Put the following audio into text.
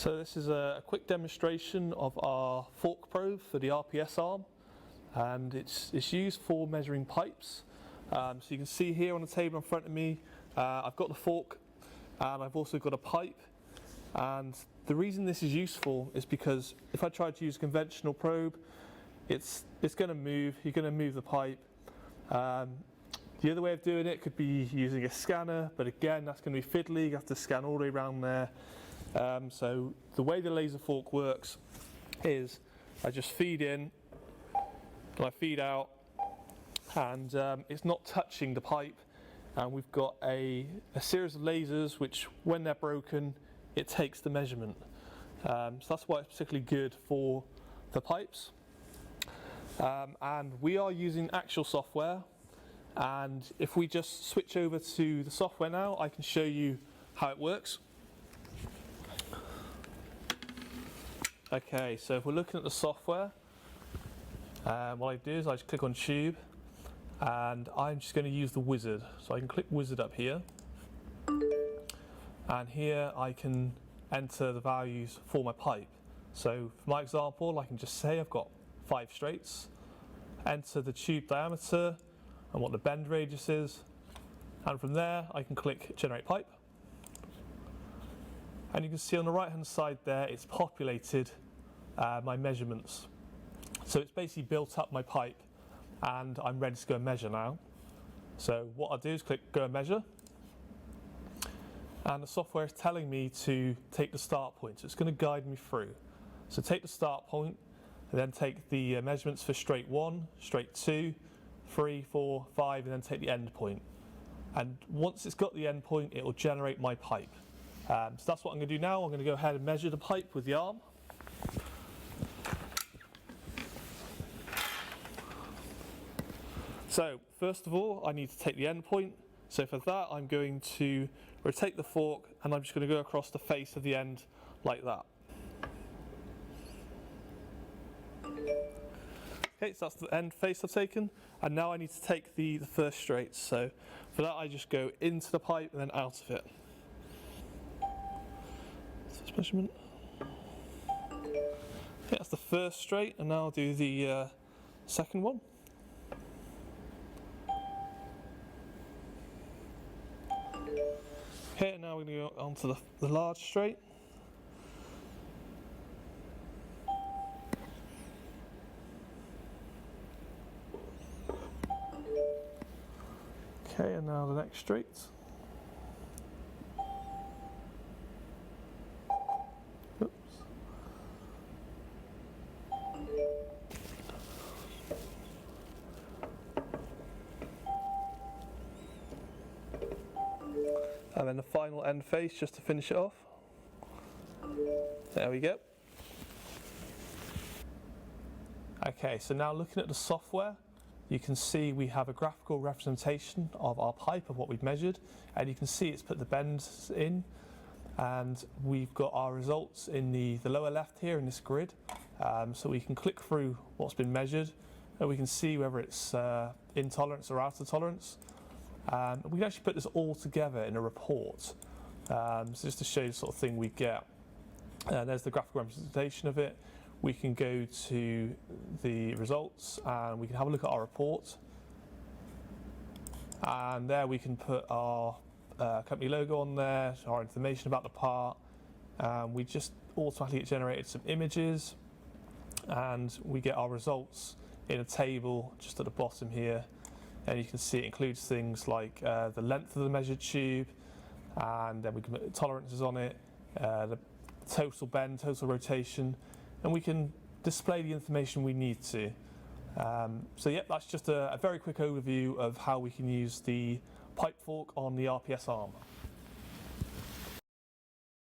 So this is a quick demonstration of our fork probe for the RPS arm, and it's used for measuring pipes. So you can see here on the table in front of me, I've got the fork and I've also got a pipe. And the reason this is useful is because if I try to use a conventional probe, it's going to move. You're going to move the pipe. The other way of doing it could be using a scanner, but again, that's going to be fiddly. You have to scan all the way around there. So the way the laser fork works is I just feed in and I feed out, and it's not touching the pipe, and we've got a series of lasers which, when they're broken, it takes the measurement. So that's why it's particularly good for the pipes. And we are using actual software, and if we just switch over to the software now, I can show you how it works. Okay, so if we're looking at the software, what I do is I just click on tube, and I'm just going to use the wizard. So I can click wizard up here, and here I can enter the values for my pipe. So for my example, I can just say I've got 5 straights, enter the tube diameter and what the bend radius is, and from there I can click generate pipe, and you can see on the right hand side there it's populated my measurements. So it's basically built up my pipe and I'm ready to go and measure now. So what I'll do is click go and measure, and the software is telling me to take the start point, so it's going to guide me through. So take the start point and then take the measurements for straight 1, straight 2, 3, 4, 5, and then take the end point. And once it's got the end point, it will generate my pipe. So that's what I'm going to do now. I'm going to go ahead and measure the pipe with the arm. So first of all, I need to take the end point. So for that, I'm going to rotate the fork, and I'm just going to go across the face of the end like that. Okay, so that's the end face I've taken, and now I need to take the first straight. So for that, I just go into the pipe and then out of it. So this measurement. Okay, that's the first straight, and now I'll do the second one. Okay, now we're going to go on to the large straight. Okay, and now the next straight. Oops. And then the final end face just to finish it off. There we go. Okay, so now looking at the software, you can see we have a graphical representation of our pipe, of what we've measured, and you can see it's put the bends in, and we've got our results in the lower left here in this grid. So we can click through what's been measured, and we can see whether it's in tolerance or out of tolerance. We can actually put this all together in a report, so just to show you the sort of thing we get. There's the graphical representation of it. We can go to the results and we can have a look at our report, and there we can put our company logo on there, our information about the part. We just automatically generated some images, and we get our results in a table just at the bottom here. And you can see it includes things like the length of the measured tube, and then we can put tolerances on it, the total bend, total rotation, and we can display the information we need to. So yeah, that's just a very quick overview of how we can use the pipe fork on the RPS arm.